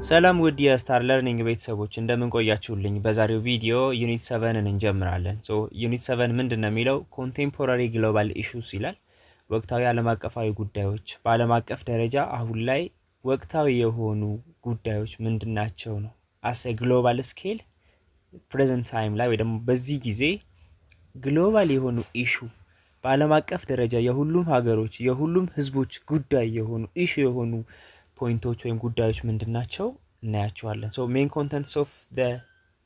ሰላም ውድ የስታር ለርኒንግ ቤተሰቦች እንደምን ቆያችሁልኝ? በዛሬው ቪዲዮ ዩኒት 7ን እንጀምራለን። ዩኒት 7 ምንድነው የሚለው ኮንቴምፖራሪ ግሎባል ኢሹስ ይላል። ወቅታዊ ዓለም አቀፋዊ ጉዳዮች፣ በዓለም አቀፍ ደረጃ አሁን ላይ ወቅታዊ የሆኑ ጉዳዮች ምንድናቸው ነው። አስ ግሎባል ስኬል ፕሬዘንት ታይም ላይ ወይ ደግሞ በዚህ ጊዜ ግሎባል የሆኑ ኢሹ በዓለም አቀፍ ደረጃ የሁሉም ሀገሮች የሁሉም ህዝቦች ጉዳይ የሆኑ ኢሹ የሆኑ ፖይንቶች ወይም ጉዳዮች ምንድናቸው እናያቸዋለን። ሜን ኮንተንትስ ኦፍ ዘ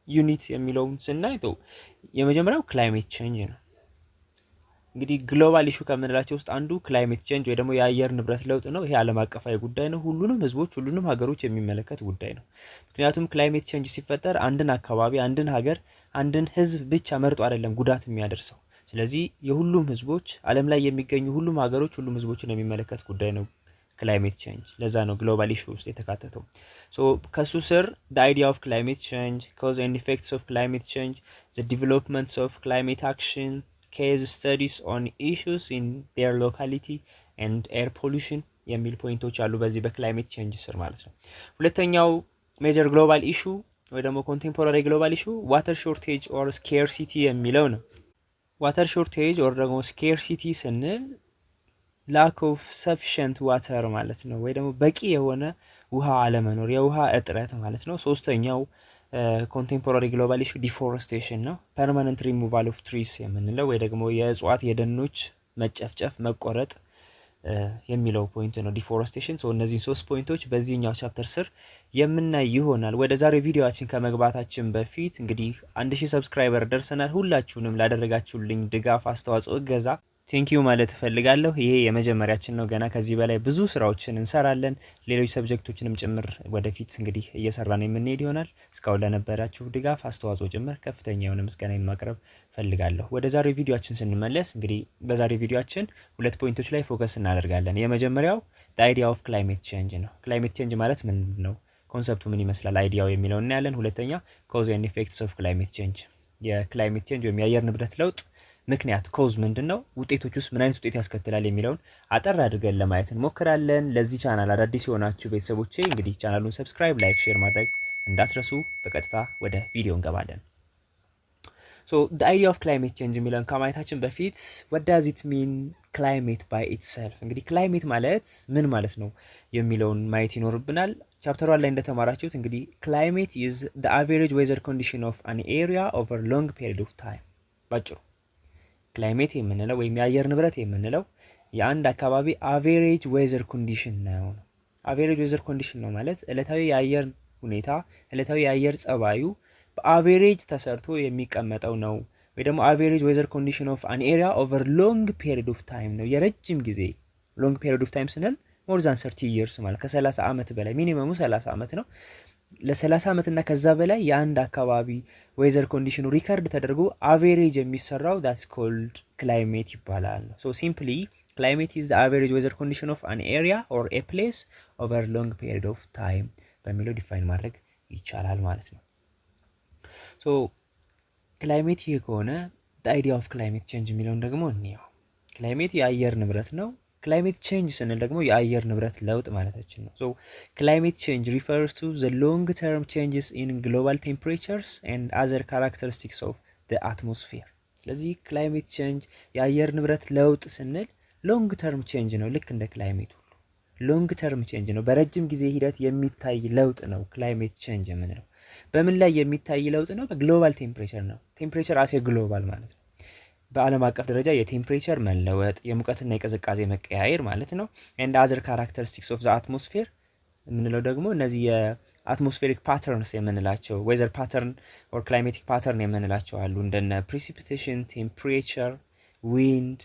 ዩኒት የሚለውን ስናይ የመጀመሪያው ክላይሜት ቼንጅ ነው። እንግዲህ ግሎባል ኢሹ ከምንላቸው ውስጥ አንዱ ክላይሜት ቼንጅ ወይ ደግሞ የአየር ንብረት ለውጥ ነው። ይሄ ዓለም አቀፋዊ ጉዳይ ነው። ሁሉንም ህዝቦች ሁሉንም ሀገሮች የሚመለከት ጉዳይ ነው። ምክንያቱም ክላይሜት ቼንጅ ሲፈጠር አንድን አካባቢ አንድን ሀገር አንድን ህዝብ ብቻ መርጦ አይደለም ጉዳት የሚያደርሰው። ስለዚህ የሁሉም ህዝቦች ዓለም ላይ የሚገኙ ሁሉም ሀገሮች ሁሉም ህዝቦችን የሚመለከት ጉዳይ ነው ክላይሜት ቼንጅ። ለዛ ነው ግሎባል ኢሹ ውስጥ የተካተተው። ከሱ ስር the idea of climate change, cause and effects of climate change, the developments of climate action, case studies on issues in their locality and air pollution የሚል ፖይንቶች አሉ በዚህ በክላይሜት ቼንጅ ስር ማለት ነው። ሁለተኛው ሜጀር ግሎባል ኢሹ ወይ ደግሞ ኮንቴምፖራሪ ግሎባል ኢሹ ዋተር ሾርቴጅ ኦር ስኬርሲቲ የሚለው ነው። ዋተር ሾርቴጅ ኦር ደግሞ ስኬርሲቲ ስንል ላክ ኦፍ ሰፊሽንት ዋተር ማለት ነው፣ ወይ ደግሞ በቂ የሆነ ውሃ አለመኖር፣ የውሃ እጥረት ማለት ነው። ሶስተኛው ኮንቴምፖራሪ ግሎባል ኢሹ ዲፎረስቴሽን ነው። ፐርማነንት ሪሙቫል ኦፍ ትሪስ የምንለው ወይ ደግሞ የእጽዋት የደኖች መጨፍጨፍ መቆረጥ የሚለው ፖይንት ነው ዲፎረስቴሽን። እነዚህ ሶስት ፖይንቶች በዚህኛው ቻፕተር ስር የምናይ ይሆናል። ወደ ዛሬው ቪዲዮአችን ከመግባታችን በፊት እንግዲህ 1000 ሰብስክራይበር ደርሰናል። ሁላችሁንም ላደረጋችሁልኝ ድጋፍ፣ አስተዋጽኦ፣ እገዛ ቴንኪዩ ማለት እፈልጋለሁ። ይሄ የመጀመሪያችን ነው። ገና ከዚህ በላይ ብዙ ስራዎችን እንሰራለን። ሌሎች ሰብጀክቶችንም ጭምር ወደፊት እንግዲህ እየሰራን የምንሄድ ይሆናል። እስካሁን ለነበራችሁ ድጋፍ አስተዋጽኦ ጭምር ከፍተኛ የሆነ ምስጋናን ማቅረብ ፈልጋለሁ። ወደ ዛሬው ቪዲዮአችን ስንመለስ እንግዲህ በዛሬው ቪዲዮአችን ሁለት ፖይንቶች ላይ ፎከስ እናደርጋለን። የመጀመሪያው አይዲያ ኦፍ ክላይሜት ቼንጅ ነው። ክላይሜት ቼንጅ ማለት ምንድን ነው? ኮንሰፕቱ ምን ይመስላል? አይዲያው የሚለው እናያለን። ሁለተኛ ኮዝ ኤንድ ኢፌክትስ ኦፍ ክላይሜት ቼንጅ፣ የክላይሜት ቼንጅ ወይም የአየር ንብረት ለውጥ ምክንያት ኮዝ ምንድነው፣ ውጤቶች ውስጥ ምን አይነት ውጤት ያስከትላል የሚለውን አጠር አድርገን ለማየት እንሞክራለን። ለዚህ ቻናል አዳዲስ የሆናችሁ ቤተሰቦቼ እንግዲህ ቻናሉን ሰብስክራይብ፣ ላይክ፣ ሼር ማድረግ እንዳትረሱ። በቀጥታ ወደ ቪዲዮ እንገባለን። the idea of climate change የሚለውን ከማየታችን በፊት what does it mean climate by itself፣ እንግዲህ ክላይሜት ማለት ምን ማለት ነው የሚለውን ማየት ይኖርብናል። ቻፕተር 1 ላይ እንደተማራችሁት እንግዲህ climate is the average weather condition of an area over long period of time። ባጭሩ ክላይሜት የምንለው ወይም የአየር ንብረት የምንለው የአንድ አካባቢ አቬሬጅ ዌዘር ኮንዲሽን ነው። አቬሬጅ ዌዘር ኮንዲሽን ነው ማለት ዕለታዊ የአየር ሁኔታ፣ ዕለታዊ የአየር ጸባዩ በአቬሬጅ ተሰርቶ የሚቀመጠው ነው። ወይ ደግሞ አቬሬጅ ዌዘር ኮንዲሽን ኦፍ አን ኤሪያ ኦቨር ሎንግ ፔሪድ ኦፍ ታይም ነው። የረጅም ጊዜ ሎንግ ፔሪድ ኦፍ ታይም ስንል ሞር ዛን 30 years ማለት ከ30 ዓመት በላይ ሚኒመሙ 30 ዓመት ነው። ለ30 ዓመት እና ከዛ በላይ የአንድ አካባቢ ዌዘር ኮንዲሽኑ ሪከርድ ተደርጎ አቬሬጅ የሚሰራው that's called climate ይባላል። ሲምፕሊ climate is the average weather condition of an area or a place over long period of time በሚለው ዲፋይን ማድረግ ይቻላል ማለት ነው። ክላይሜት ይሄ ከሆነ the idea of climate change የሚለውን ደግሞ እንየው። ክላይሜት የአየር ንብረት ነው። ክላይሜት ቼንጅ ስንል ደግሞ የአየር ንብረት ለውጥ ማለታችን ነው። ክላይሜት ቼንጅ refers to the long term changes in global temperatures and other characteristics of the atmosphere። ስለዚህ ክላይሜት ቼንጅ የአየር ንብረት ለውጥ ስንል ሎንግ ተርም ቼንጅ ነው። ልክ እንደ ክላይሜት ሁሉ ሎንግ ተርም ቼንጅ ነው። በረጅም ጊዜ ሂደት የሚታይ ለውጥ ነው ክላይሜት ቼንጅ የምንለው። በምን ላይ የሚታይ ለውጥ ነው? በግሎባል ቴምፕሬቸር ነው። ቴምፕሬቸር አሴ ግሎባል ማለት ነው። በዓለም አቀፍ ደረጃ የቴምፕሬቸር መለወጥ፣ የሙቀትና የቅዝቃዜ መቀያየር ማለት ነው። and other characteristics of the atmosphere የምንለው ደግሞ እነዚህ የአትሞስፌሪክ ፓተርንስ የምንላቸው ዌዘር ፓተርን or climatic pattern የምንላቸው አሉ። እንደነ precipitation, temperature, wind,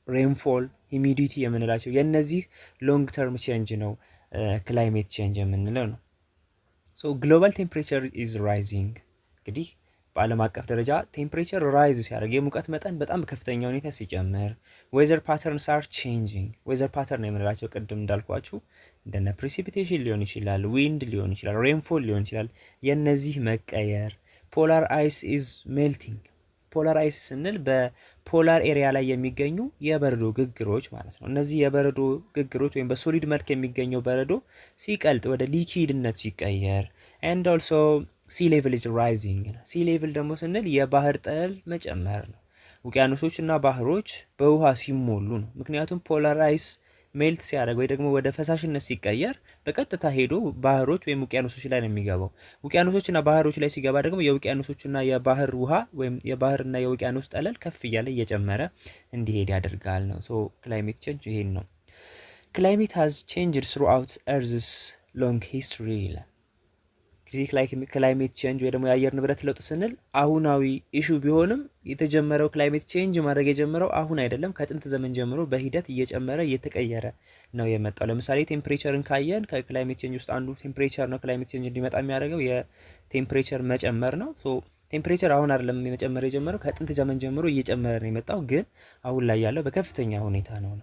rainfall, humidity የምንላቸው የነዚህ ሎንግ ተርም ቼንጅ ነው ክላይሜት ቼንጅ የምንለው ነው። global temperature is rising እንግዲህ በዓለም አቀፍ ደረጃ ቴምፕሬቸር ራይዝ ሲያደርግ የሙቀት መጠን በጣም በከፍተኛ ሁኔታ ሲጨምር ዌዘር ፓተርንስ አር ቼንጂንግ። ዌዘር ፓተርን የምንላቸው ቅድም እንዳልኳችሁ እንደነ ፕሪሲፒቴሽን ሊሆን ይችላል፣ ዊንድ ሊሆን ይችላል፣ ሬንፎል ሊሆን ይችላል። የነዚህ መቀየር ፖላር አይስ ኢዝ ሜልቲንግ። ፖላር አይስ ስንል በፖላር ኤሪያ ላይ የሚገኙ የበረዶ ግግሮች ማለት ነው። እነዚህ የበረዶ ግግሮች ወይም በሶሊድ መልክ የሚገኘው በረዶ ሲቀልጥ ወደ ሊኪድነት ሲቀየር and also sea level is rising። sea level ደግሞ ስንል የባህር ጠለል መጨመር ነው። ውቅያኖሶች እና ባህሮች በውሃ ሲሞሉ ነው። ምክንያቱም ፖላር አይስ ሜልት ሲያደርግ ወይ ደግሞ ወደ ፈሳሽነት ሲቀየር በቀጥታ ሄዶ ባህሮች ወይም ውቅያኖሶች ላይ ነው የሚገባው። ውቅያኖሶችና ባህሮች ላይ ሲገባ ደግሞ የውቅያኖሶችና የባህር ውሃ ወይም የባህርና የውቅያኖስ ጠለል ከፍ እያለ እየጨመረ እንዲሄድ ያደርጋል ነው። ሶ ክላይሜት ቼንጅ ይሄን ነው። ክላይሜት ሃዝ ቼንጅድ ስሩአውት ኤርዝስ ሎንግ ሂስትሪ ይላል። እንግዲህ ክላይሜት ቼንጅ ወይ ደግሞ የአየር ንብረት ለውጥ ስንል አሁናዊ ኢሹ ቢሆንም የተጀመረው ክላይሜት ቼንጅ ማድረግ የጀመረው አሁን አይደለም። ከጥንት ዘመን ጀምሮ በሂደት እየጨመረ እየተቀየረ ነው የመጣው። ለምሳሌ ቴምፕሬቸርን ካየን ከክላይሜት ቼንጅ ውስጥ አንዱ ቴምፕሬቸር ነው። ክላይሜት ቼንጅ እንዲመጣ የሚያደርገው የቴምፕሬቸር መጨመር ነው። ሶ ቴምፕሬቸር አሁን አይደለም መጨመር የጀመረው፣ ከጥንት ዘመን ጀምሮ እየጨመረ ነው የመጣው። ግን አሁን ላይ ያለው በከፍተኛ ሁኔታ ነው።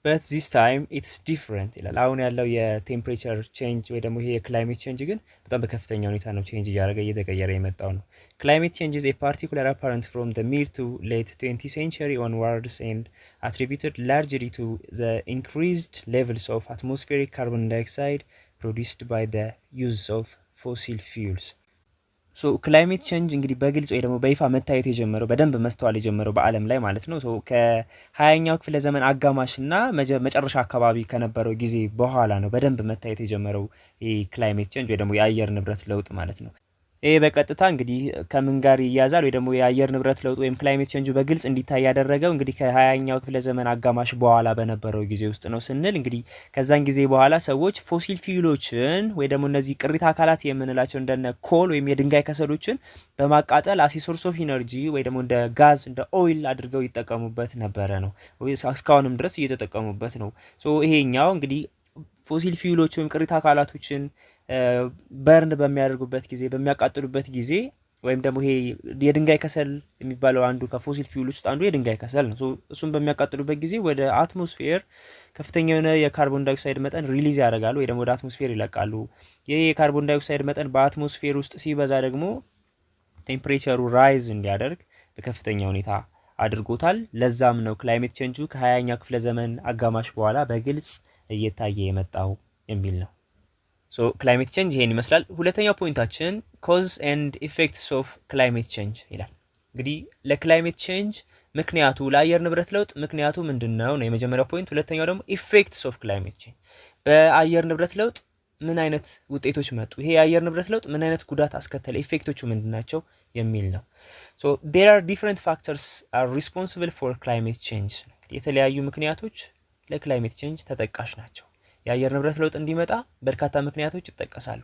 but this time it's different ይላል። አሁን ያለው የቴምፕሬቸር ቼንጅ ወይ ደግሞ ይሄ የክላይሜት ቼንጅ ግን በጣም በከፍተኛ ሁኔታ ነው ቼንጅ እያደረገ እየተቀየረ የመጣው ነው። ክላይሜት ቼንጅ is a particular apparent from the mid to late 20th century onwards and attributed largely to the increased levels of atmospheric carbon dioxide produced by the use of fossil fuels። ሶ ክላይሜት ቼንጅ እንግዲህ በግልጽ ወይ ደግሞ በይፋ መታየት የጀመረው በደንብ መስተዋል የጀመረው በዓለም ላይ ማለት ነው። ሶ ከ20ኛው ክፍለ ዘመን አጋማሽና መጨረሻ አካባቢ ከነበረው ጊዜ በኋላ ነው በደንብ መታየት የጀመረው ይህ ክላይሜት ቼንጅ ወይ ደግሞ የአየር ንብረት ለውጥ ማለት ነው። ይሄ በቀጥታ እንግዲህ ከምን ጋር ይያዛል ወይ ደግሞ የአየር ንብረት ለውጥ ወይም ክላይሜት ቼንጁ በግልጽ እንዲታይ ያደረገው እንግዲህ ከ20ኛው ክፍለ ዘመን አጋማሽ በኋላ በነበረው ጊዜ ውስጥ ነው ስንል እንግዲህ ከዛን ጊዜ በኋላ ሰዎች ፎሲል ፊውሎችን ወይ ደግሞ እነዚህ ቅሪተ አካላት የምንላቸው እንደነ ኮል ወይም የድንጋይ ከሰሎችን በማቃጠል አሲ ሶርስ ኦፍ ኢነርጂ ወይ ደግሞ እንደ ጋዝ እንደ ኦይል አድርገው ይጠቀሙበት ነበረ ነው። እስካሁንም ድረስ እየተጠቀሙበት ነው። ሶ ይሄኛው እንግዲህ ፎሲል ፊውሎች ወይም ቅሪተ አካላቶችን በርን በሚያደርጉበት ጊዜ በሚያቃጥሉበት ጊዜ ወይም ደግሞ ይሄ የድንጋይ ከሰል የሚባለው አንዱ ከፎሲል ፊውል ውስጥ አንዱ የድንጋይ ከሰል ነው። እሱን በሚያቃጥሉበት ጊዜ ወደ አትሞስፌር ከፍተኛ የሆነ የካርቦን ዳይኦክሳይድ መጠን ሪሊዝ ያደርጋሉ ወይ ደግሞ ወደ አትሞስፌር ይለቃሉ። ይህ የካርቦን ዳይኦክሳይድ መጠን በአትሞስፌር ውስጥ ሲበዛ ደግሞ ቴምፕሬቸሩ ራይዝ እንዲያደርግ በከፍተኛ ሁኔታ አድርጎታል። ለዛም ነው ክላይሜት ቼንጁ ከ20ኛው ክፍለ ዘመን አጋማሽ በኋላ በግልጽ እየታየ የመጣው የሚል ነው። ሶ ክላይሜት ቼንጅ ይሄን ይመስላል። ሁለተኛው ፖይንታችን ኮዝ ኤንድ ኢፌክትስ ኦፍ ክላይሜት ቼንጅ ይላል። እንግዲህ ለክላይሜት ቼንጅ ምክንያቱ ለአየር ንብረት ለውጥ ምክንያቱ ምንድነው ነው የመጀመሪያው ፖይንት። ሁለተኛው ደግሞ ኢፌክትስ ኦፍ ክላይሜት ቼንጅ በአየር ንብረት ለውጥ ምን አይነት ውጤቶች መጡ፣ ይሄ የአየር ንብረት ለውጥ ምን አይነት ጉዳት አስከተለ፣ ኢፌክቶቹ ምንድናቸው የሚል ነው። ሶ there are different factors are responsible for climate change። የተለያዩ ምክንያቶች ለክላይሜት ቼንጅ ተጠቃሽ ናቸው። የአየር ንብረት ለውጥ እንዲመጣ በርካታ ምክንያቶች ይጠቀሳሉ።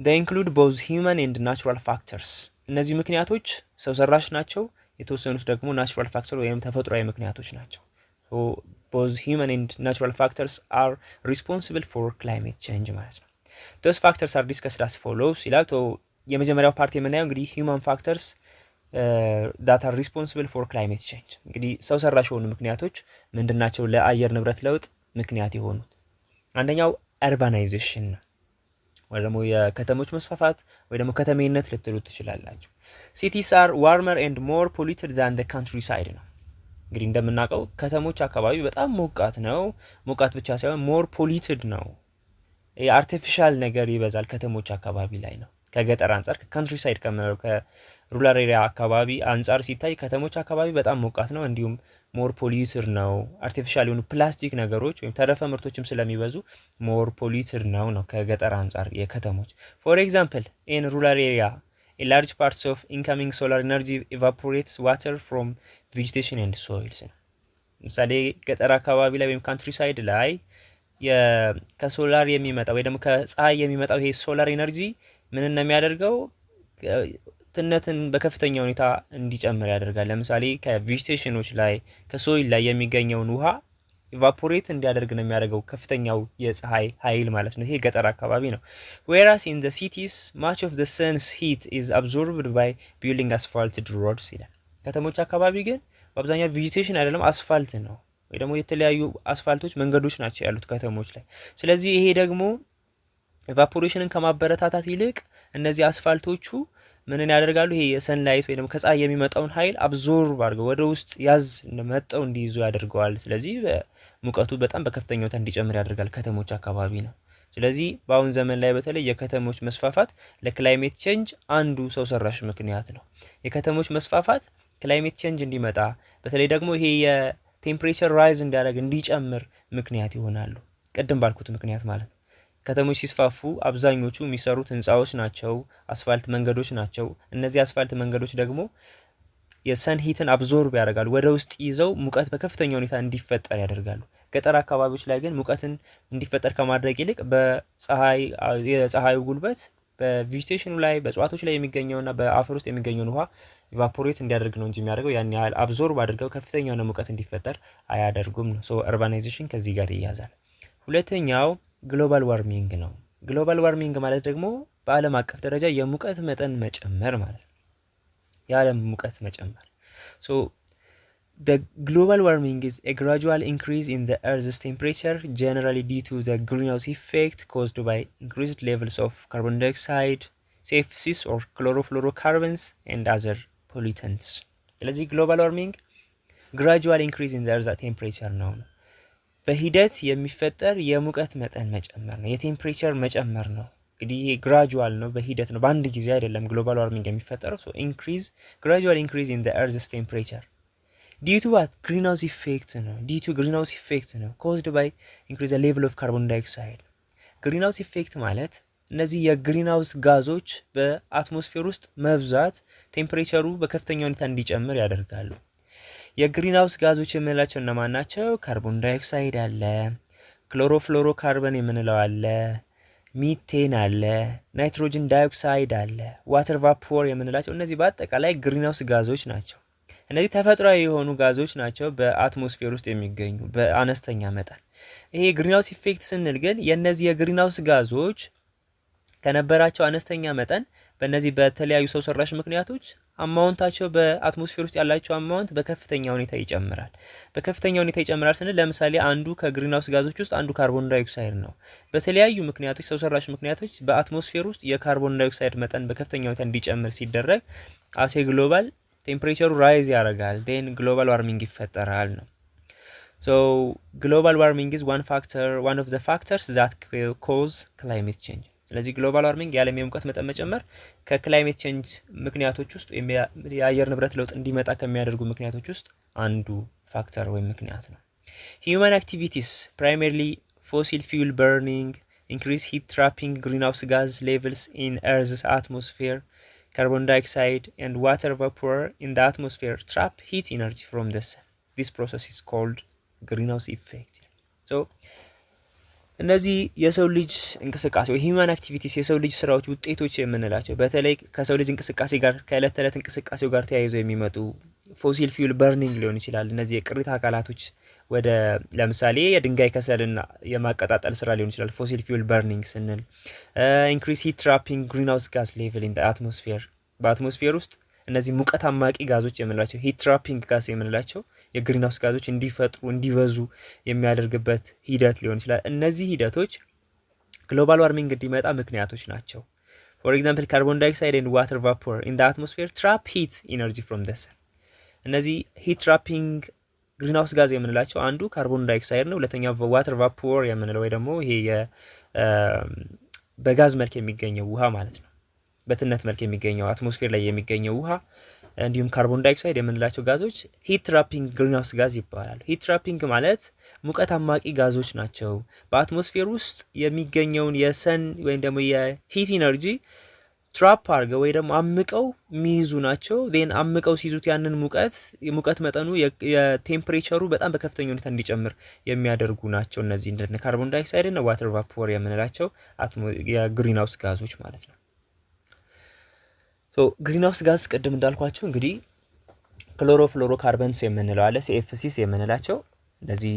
they include both human and natural factors። እነዚህ ምክንያቶች ሰው ሰራሽ ናቸው፣ የተወሰኑት ደግሞ ናቹራል ፋክተር ወይም ተፈጥሯዊ ምክንያቶች ናቸው። so both human and natural factors are responsible for climate change ማለት ነው። those factors are discussed as follows ይላል። የመጀመሪያው ፓርት የምናየው እንግዲህ human factors that are responsible for climate change። እንግዲህ ሰው ሰራሽ የሆኑ ምክንያቶች ምንድናቸው ለአየር ንብረት ለውጥ ምክንያት የሆኑት? አንደኛው አርባናይዜሽን ነው ወይ ደግሞ የከተሞች መስፋፋት ወይ ደግሞ ከተሜነት ልትሉት ትችላላችሁ። cities are warmer and more polluted than the countryside ነው። እንግዲህ እንደምናውቀው ከተሞች አካባቢ በጣም ሞቃት ነው። ሞቃት ብቻ ሳይሆን more polluted ነው። የአርቲፊሻል ነገር ይበዛል ከተሞች አካባቢ ላይ ነው። ከገጠር አንጻር ከካንትሪሳይድ ከምንለው ከሩራል ኤሪያ አካባቢ አንጻር ሲታይ ከተሞች አካባቢ በጣም ሞቃት ነው። እንዲሁም ሞር ፖሊዩትድ ነው። አርቲፊሻል የሆኑ ፕላስቲክ ነገሮች ወይም ተረፈ ምርቶችም ስለሚበዙ ሞር ፖሊዩትድ ነው ከገጠር አንጻር የከተሞች። ፎር ኤግዛምፕል ኢን ሩራል ኤሪያ a large parts of incoming solar energy evaporates water from vegetation and soils። ምሳሌ ገጠር አካባቢ ላይ ወይም ካንትሪሳይድ ላይ ከሶላር የሚመጣው ወይ ደግሞ ከፀሐይ የሚመጣው ይሄ ሶላር ኤነርጂ ምን እንደሚያደርገው ትነትን በከፍተኛ ሁኔታ እንዲጨምር ያደርጋል። ለምሳሌ ከቬጂቴሽኖች ላይ ከሶይል ላይ የሚገኘውን ውሃ ኢቫፖሬት እንዲያደርግ ነው የሚያደርገው ከፍተኛው የፀሐይ ኃይል ማለት ነው። ይሄ ገጠር አካባቢ ነው። whereas in the cities much of the sun's heat is absorbed by building asphalted roads ይላል። ከተሞች አካባቢ ግን በአብዛኛው ቬጂቴሽን አይደለም አስፋልት ነው ወይ ደግሞ የተለያዩ አስፋልቶች መንገዶች ናቸው ያሉት ከተሞች ላይ። ስለዚህ ይሄ ደግሞ ኢቫፖሬሽንን ከማበረታታት ይልቅ እነዚህ አስፋልቶቹ ምንን ያደርጋሉ? ይሄ የሰንላይት ወይ ደግሞ ከፀሐይ የሚመጣውን ኃይል አብዞርብ አድርገው ወደ ውስጥ ያዝ መጠው እንዲይዙ ያደርገዋል። ስለዚህ ሙቀቱ በጣም በከፍተኛ ሁኔታ እንዲጨምር ያደርጋል ከተሞች አካባቢ ነው። ስለዚህ በአሁን ዘመን ላይ በተለይ የከተሞች መስፋፋት ለክላይሜት ቼንጅ አንዱ ሰው ሰራሽ ምክንያት ነው። የከተሞች መስፋፋት ክላይሜት ቼንጅ እንዲመጣ በተለይ ደግሞ ይሄ የቴምፕሬቸር ራይዝ እንዲያደርግ እንዲጨምር ምክንያት ይሆናሉ። ቅድም ባልኩት ምክንያት ማለት ነው። ከተሞች ሲስፋፉ አብዛኞቹ የሚሰሩት ህንፃዎች ናቸው፣ አስፋልት መንገዶች ናቸው። እነዚህ አስፋልት መንገዶች ደግሞ የሰን ሂትን አብዞርብ ያደርጋሉ፣ ወደ ውስጥ ይዘው ሙቀት በከፍተኛ ሁኔታ እንዲፈጠር ያደርጋሉ። ገጠር አካባቢዎች ላይ ግን ሙቀትን እንዲፈጠር ከማድረግ ይልቅ የፀሐዩ ጉልበት በቬጂቴሽኑ ላይ በእጽዋቶች ላይ የሚገኘውና በአፈር ውስጥ የሚገኘውን ውሃ ኢቫፖሬት እንዲያደርግ ነው እንጂ የሚያደርገው ያን ያህል አብዞርብ አድርገው ከፍተኛ የሆነ ሙቀት እንዲፈጠር አያደርጉም ነው። ሶ ኡርባናይዜሽን ከዚህ ጋር ይያዛል። ሁለተኛው ግሎባል ዋርሚንግ ነው። ግሎባል ዋርሚንግ ማለት ደግሞ በዓለም አቀፍ ደረጃ የሙቀት መጠን መጨመር ማለት ነው። የዓለም ሙቀት መጨመር። ሶ the global warming is a gradual increase in the Earth's temperature, generally due to the greenhouse effect caused by increased levels of carbon dioxide, CFCs or chlorofluorocarbons and other pollutants. ስለዚህ ግሎባል ዋርሚንግ gradual increase in the Earth's temperature ነው። በሂደት የሚፈጠር የሙቀት መጠን መጨመር ነው፣ የቴምፕሬቸር መጨመር ነው። እንግዲህ ይሄ ግራጁዋል ነው፣ በሂደት ነው፣ በአንድ ጊዜ አይደለም ግሎባል ዋርሚንግ የሚፈጠረው። ሶ gradual increase in the Earth's temperature due to what? greenhouse effect ነው። due to greenhouse effect ነው caused by increase the level of carbon dioxide። greenhouse effect ማለት እነዚህ የግሪንሃውስ ጋዞች በአትሞስፌር ውስጥ መብዛት ቴምፕሬቸሩ በከፍተኛ ሁኔታ እንዲጨምር ያደርጋሉ። የግሪንሃውስ ጋዞች የምንላቸው እነማን ናቸው? ካርቦን ዳይኦክሳይድ አለ፣ ክሎሮፍሎሮ ካርበን የምንለው አለ፣ ሚቴን አለ፣ ናይትሮጅን ዳይኦክሳይድ አለ፣ ዋተር ቫፖር የምንላቸው እነዚህ በአጠቃላይ ግሪንሃውስ ጋዞች ናቸው። እነዚህ ተፈጥሯዊ የሆኑ ጋዞች ናቸው በአትሞስፌር ውስጥ የሚገኙ በአነስተኛ መጠን። ይሄ ግሪንሃውስ ኢፌክት ስንል ግን የነዚህ የግሪንሃውስ ጋዞች ከነበራቸው አነስተኛ መጠን በእነዚህ በተለያዩ ሰው ሰራሽ ምክንያቶች አማውንታቸው በአትሞስፌር ውስጥ ያላቸው አማውንት በከፍተኛ ሁኔታ ይጨምራል። በከፍተኛ ሁኔታ ይጨምራል ስንል ለምሳሌ አንዱ ከግሪንሃውስ ጋዞች ውስጥ አንዱ ካርቦን ዳይኦክሳይድ ነው። በተለያዩ ምክንያቶች ሰው ሰራሽ ምክንያቶች በአትሞስፌር ውስጥ የካርቦን ዳይኦክሳይድ መጠን በከፍተኛ ሁኔታ እንዲጨምር ሲደረግ አሴ ግሎባል ቴምፕሬቸሩ ራይዝ ያደርጋል፣ ዴን ግሎባል ዋርሚንግ ይፈጠራል ነው። ሶ ግሎባል ዋርሚንግ ኢዝ ዋን ኦፍ ዘ ፋክተርስ ዛት ኮዝ ክላይሜት ቼንጅ። ስለዚህ ግሎባል ዋርሚንግ የዓለም የሙቀት መጠን መጨመር ከክላይሜት ቼንጅ ምክንያቶች ውስጥ ወይም የአየር ንብረት ለውጥ እንዲመጣ ከሚያደርጉ ምክንያቶች ውስጥ አንዱ ፋክተር ወይም ምክንያት ነው። ሂውማን አክቲቪቲስ ፕራይመሪሊ ፎሲል ፊውል በርኒንግ ኢንክሪዝ ሂት ትራፒንግ ግሪንሃውስ ጋዝ ሌቭልስ ኢን ኤርዝስ አትሞስፌር carbon dioxide and water vapor in the atmosphere trap heat energy from the sun. This process is called greenhouse effect. So እነዚህ የሰው ልጅ እንቅስቃሴ ሂውማን አክቲቪቲስ የሰው ልጅ ስራዎች ውጤቶች የምንላቸው በተለይ ከሰው ልጅ እንቅስቃሴ ጋር ከዕለት ተዕለት እንቅስቃሴው ጋር ተያይዘው የሚመጡ ፎሲል ፊውል በርኒንግ ሊሆን ይችላል። እነዚህ የቅሪተ አካላቶች ወደ ለምሳሌ የድንጋይ ከሰልና የማቀጣጠል ስራ ሊሆን ይችላል። ፎሲል ፊውል በርኒንግ ስንል ኢንክሪዝ ሂት ትራፒንግ ግሪንሃውስ ጋዝ ሌቭል ኢን አትሞስፌር በአትሞስፌር ውስጥ እነዚህ ሙቀት አማቂ ጋዞች የምንላቸው ሂት ትራፒንግ ጋዝ የምንላቸው የግሪንሃውስ ጋዞች እንዲፈጥሩ እንዲበዙ የሚያደርግበት ሂደት ሊሆን ይችላል። እነዚህ ሂደቶች ግሎባል ዋርሚንግ እንዲመጣ ምክንያቶች ናቸው። ፎር ኤግዛምፕል ካርቦን ዳይኦክሳይድ ኤንድ ዋተር ቫፖር ኢን ዘ አትሞስፌር ትራፕ ሂት ኢነርጂ ፍሮም ዘ ሰን። እነዚህ ሂት ትራፒንግ ግሪንሃውስ ጋዝ የምንላቸው አንዱ ካርቦን ዳይኦክሳይድ ነው። ሁለተኛው ዋተር ቫፖር የምንለው ወይ ደግሞ ይሄ በጋዝ መልክ የሚገኘው ውሃ ማለት ነው። በትነት መልክ የሚገኘው አትሞስፌር ላይ የሚገኘው ውሃ እንዲሁም ካርቦን ዳይኦክሳይድ የምንላቸው ጋዞች ሂት ትራፒንግ ግሪንሃውስ ጋዝ ይባላል። ሂት ትራፒንግ ማለት ሙቀት አማቂ ጋዞች ናቸው። በአትሞስፌር ውስጥ የሚገኘውን የሰን ወይም ደግሞ የሂት ኢነርጂ ትራፕ አድርገው ወይ ደግሞ አምቀው የሚይዙ ናቸው። ዜን አምቀው ሲይዙት ያንን የሙቀት መጠኑ የቴምፕሬቸሩ በጣም በከፍተኛ ሁኔታ እንዲጨምር የሚያደርጉ ናቸው። እነዚህ እንደነ ካርቦን ዳይኦክሳይድ እና ዋተር ቫፖር የምንላቸው የግሪንሃውስ ጋዞች ማለት ነው። ግሪንሃውስ ጋዝ ቅድም እንዳልኳቸው እንግዲህ ክሎሮፍሎሮ ካርበንስ የምንለው አለ፣ ሲኤፍሲስ የምንላቸው እነዚህ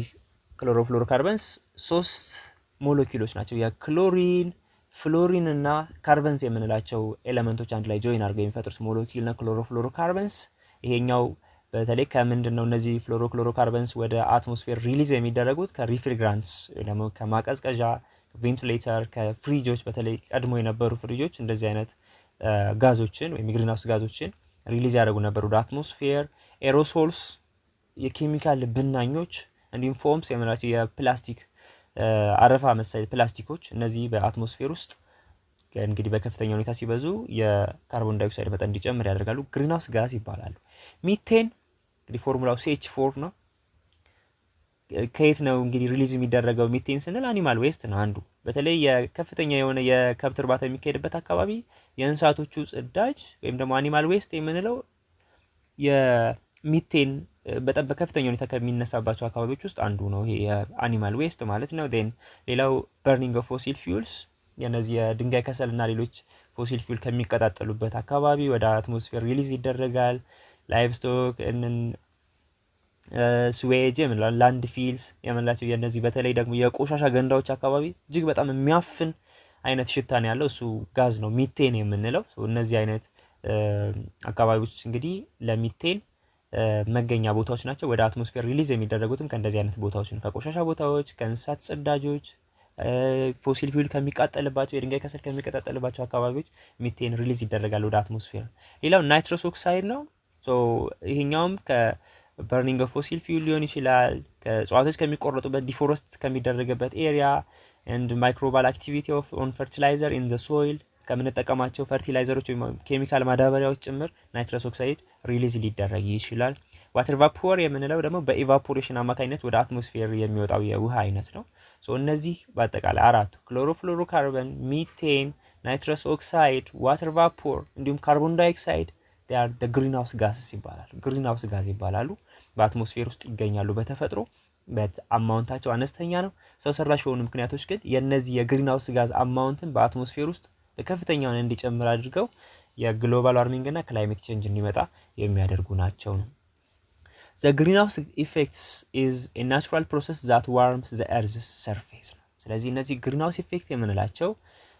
ክሎሮፍሎሮ ካርበንስ 3 ሞለኪውሎች ናቸው። የክሎሪን ፍሎሪን እና ካርበንስ የምንላቸው ኤሌመንቶች አንድ ላይ ጆይን አድርገው የሚፈጥሩት ሞለኪውል ነው ክሎሮፍሎሮ ካርበንስ። ይሄኛው በተለይ ከምንድነው እነዚህ ፍሎሮክሎሮ ካርበንስ ወደ አትሞስፌር ሪሊዝ የሚደረጉት ከሪፍሪግራንትስ ወይ ደግሞ ከማቀዝቀዣ ቬንቲሌተር፣ ከፍሪጆች በተለይ ቀድሞ የነበሩ ፍሪጆች እንደዚህ አይነት ጋዞችን ወይም የግሪንሃውስ ጋዞችን ሪሊዝ ያደርጉ ነበር ወደ አትሞስፌር። ኤሮሶልስ የኬሚካል ብናኞች እንዲሁም ፎምስ የምንላቸው የፕላስቲክ አረፋ መሰል ፕላስቲኮች እነዚህ በአትሞስፌር ውስጥ እንግዲህ በከፍተኛ ሁኔታ ሲበዙ የካርቦን ዳይኦክሳይድ መጠን እንዲጨምር ያደርጋሉ። ግሪንሃውስ ጋዝ ይባላሉ። ሚቴን እንግዲህ ፎርሙላው CH4 ነው። ከየት ነው እንግዲህ ሪሊዝ የሚደረገው ሚቴን ስንል አኒማል ዌስት ነው አንዱ። በተለይ የከፍተኛ የሆነ የከብት እርባታ የሚካሄድበት አካባቢ የእንስሳቶቹ ጽዳጅ ወይም ደግሞ አኒማል ዌስት የምንለው የሚቴን በጣም በከፍተኛ ሁኔታ ከሚነሳባቸው አካባቢዎች ውስጥ አንዱ ነው ይሄ የአኒማል ዌስት ማለት ነው። ዴን ሌላው በርኒንግ ኦፍ ፎሲል ፊውልስ የነዚህ የድንጋይ ከሰልና ሌሎች ፎሲል ፊውል ከሚቀጣጠሉበት አካባቢ ወደ አትሞስፌር ሪሊዝ ይደረጋል። ላይቭ ስቶክ ስዌጅ የምንላቸው ላንድ ፊልስ የምንላቸው የነዚህ በተለይ ደግሞ የቆሻሻ ገንዳዎች አካባቢ እጅግ በጣም የሚያፍን አይነት ሽታ ነው ያለው፣ እሱ ጋዝ ነው ሚቴን የምንለው። እነዚህ አይነት አካባቢዎች እንግዲህ ለሚቴን መገኛ ቦታዎች ናቸው። ወደ አትሞስፌር ሪሊዝ የሚደረጉትም ከእንደዚህ አይነት ቦታዎች ነው፣ ከቆሻሻ ቦታዎች፣ ከእንስሳት ጽዳጆች፣ ፎሲል ፊውል ከሚቃጠልባቸው የድንጋይ ከሰል ከሚቀጣጠልባቸው አካባቢዎች ሚቴን ሪሊዝ ይደረጋል ወደ አትሞስፌር። ሌላው ናይትረስ ኦክሳይድ ነው። ይሄኛውም በርኒንግ ኦፍ ፎሲል ፊውል ሊሆን ይችላል፣ ከእጽዋቶች ከሚቆረጡበት ዲፎረስት ከሚደረግበት ኤሪያ ኤንድ ማይክሮባል አክቲቪቲ ኦን ፈርቲላይዘር ኢን ዘ ሶይል ከምንጠቀማቸው ፈርቲላይዘሮች ወይም ኬሚካል ማዳበሪያዎች ጭምር ናይትረስ ኦክሳይድ ሪሊዝ ሊደረግ ይችላል። ዋተር ቫፖር የምንለው ደግሞ በኢቫፖሬሽን አማካኝነት ወደ አትሞስፌር የሚወጣው የውሃ አይነት ነው። እነዚህ በአጠቃላይ አራቱ ክሎሮፍሎሮካርበን፣ ሚቴን፣ ናይትረስ ኦክሳይድ፣ ዋተር ቫፖር እንዲሁም ካርቦን ዳይኦክሳይድ ግሪንሃውስ ጋስስ ይባላል። ግሪንሃውስ ጋዝ ይባላሉ። በአትሞስፌር ውስጥ ይገኛሉ በተፈጥሮ አማውንታቸው አነስተኛ ነው። ሰው ሰራሽ የሆኑ ምክንያቶች ግን የነዚህ የግሪንሃውስ ጋዝ አማውንትን በአትሞስፌር ውስጥ በከፍተኛ ሆነ እንዲጨምር አድርገው የግሎባል ዋርሚንግ እና ክላይሜት ቼንጅ እንዲመጣ የሚያደርጉ ናቸው ነው። The greenhouse effect is a natural process that warms the earth's surface ነው። ስለዚህ እነዚህ ግሪንሃውስ ኢፌክት የምንላቸው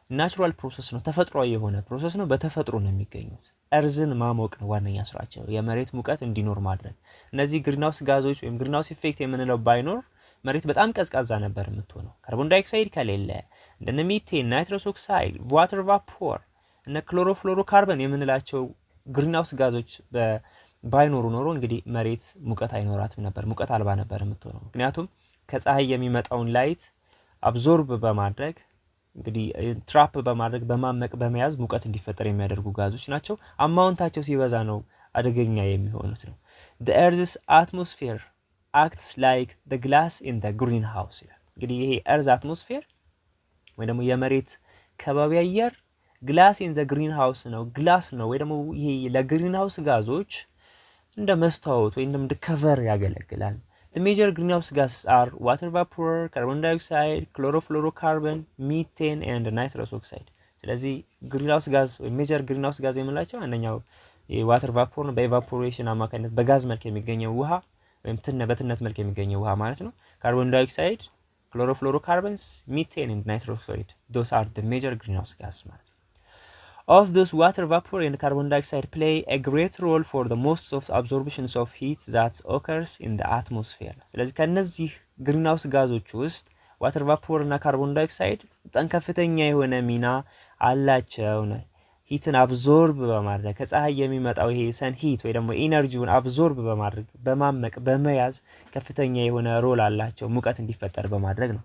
ናቹራል ፕሮሰስ ነው፣ ተፈጥሯዊ የሆነ ፕሮሰስ ነው። በተፈጥሮ ነው የሚገኙት። እርዝን ማሞቅ ነው ዋነኛ ስራቸው፣ የመሬት ሙቀት እንዲኖር ማድረግ። እነዚህ ግሪንሃውስ ጋዞች ወይም ግሪንሃውስ ኢፌክት የምንለው ባይኖር መሬት በጣም ቀዝቃዛ ነበር የምትሆነው። ካርቦን ዳይኦክሳይድ ከሌለ እንደነ ሚቴን፣ ናይትረስ ኦክሳይድ፣ ዋተር ቫፖር እነ ክሎሮፍሎሮካርበን የምንላቸው ግሪንሃውስ ጋዞች ባይኖሩ ኖሮ እንግዲህ መሬት ሙቀት አይኖራትም ነበር፣ ሙቀት አልባ ነበር የምትሆነው። ምክንያቱም ከፀሐይ የሚመጣውን ላይት አብዞርብ በማድረግ እንግዲህ ትራፕ በማድረግ በማመቅ በመያዝ ሙቀት እንዲፈጠር የሚያደርጉ ጋዞች ናቸው። አማውንታቸው ሲበዛ ነው አደገኛ የሚሆኑት ነው። the earth's atmosphere acts like the glass in the greenhouse ይላል። እንግዲህ ይሄ earth atmosphere ወይ ደግሞ የመሬት ከባቢ አየር glass in the greenhouse ነው፣ ግላስ ነው ወይ ደግሞ ይሄ ለግሪንሃውስ ጋዞች እንደ መስታወት ወይ እንደ ከቨር ያገለግላል። The major greenhouse gases are water vapor, carbon dioxide, chlorofluorocarbon, methane and nitrous oxide. ስለዚህ ግሪንሃውስ ጋዝ ወይ ሜጀር ግሪንሃውስ ጋዝ የምንላቸው አንደኛው የዋተር ቫፖር ነው። በኢቫፖሬሽን አማካኝነት በጋዝ መልክ የሚገኘው ውሃ ወይም በትነት መልክ የሚገኘው ውሃ ማለት ነው። ካርቦን ዳይኦክሳይድ፣ chlorofluorocarbons, methane and nitrous oxide. Those are the major greenhouse gases ማለት ነው። Of those, water vapor and carbon dioxide play a great role for the most of absorptions of heat that occurs in the atmosphere. ስለዚህ ከነዚህ ግሪንሃውስ ጋዞች ውስጥ ዋተር ቫፖር እና ካርቦን ዳይኦክሳይድ በጣም ከፍተኛ የሆነ ሚና አላቸው ነው። ሂትን አብዞርብ በማድረግ ከፀሐይ የሚመጣው ይሄ ሰን ሂት ወይ ደግሞ ኢነርጂውን አብዞርብ በማድረግ በማመቅ በመያዝ ከፍተኛ የሆነ ሮል አላቸው ሙቀት እንዲፈጠር በማድረግ ነው።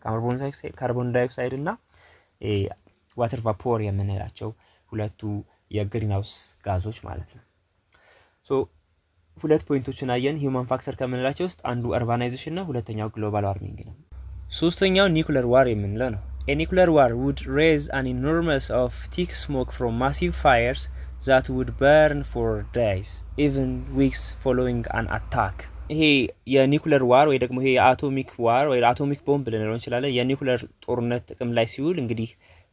ካርቦን ዳይኦክሳይድ እና ዋተር ቫፖር የምንላቸው ሁለቱ የግሪንሃውስ ጋዞች ማለት ነው። ሁለት ፖይንቶችን አየን። ሂውማን ፋክተር ከምንላቸው ውስጥ አንዱ አርባናይዜሽን ነው፣ ሁለተኛው ግሎባል ዋርሚንግ ነው። ሶስተኛው ኒኩለር ዋር የምንለው ነው። A nuclear war would raise an enormous of thick smoke from massive fires that would burn for days, even weeks following an attack. ይሄ የኒኩለር ዋር ወይ ደግሞ ይሄ የአቶሚክ ዋር ወይ አቶሚክ ቦምብ ልንለው እንችላለን። የኒኩለር ጦርነት ጥቅም ላይ ሲውል እንግዲህ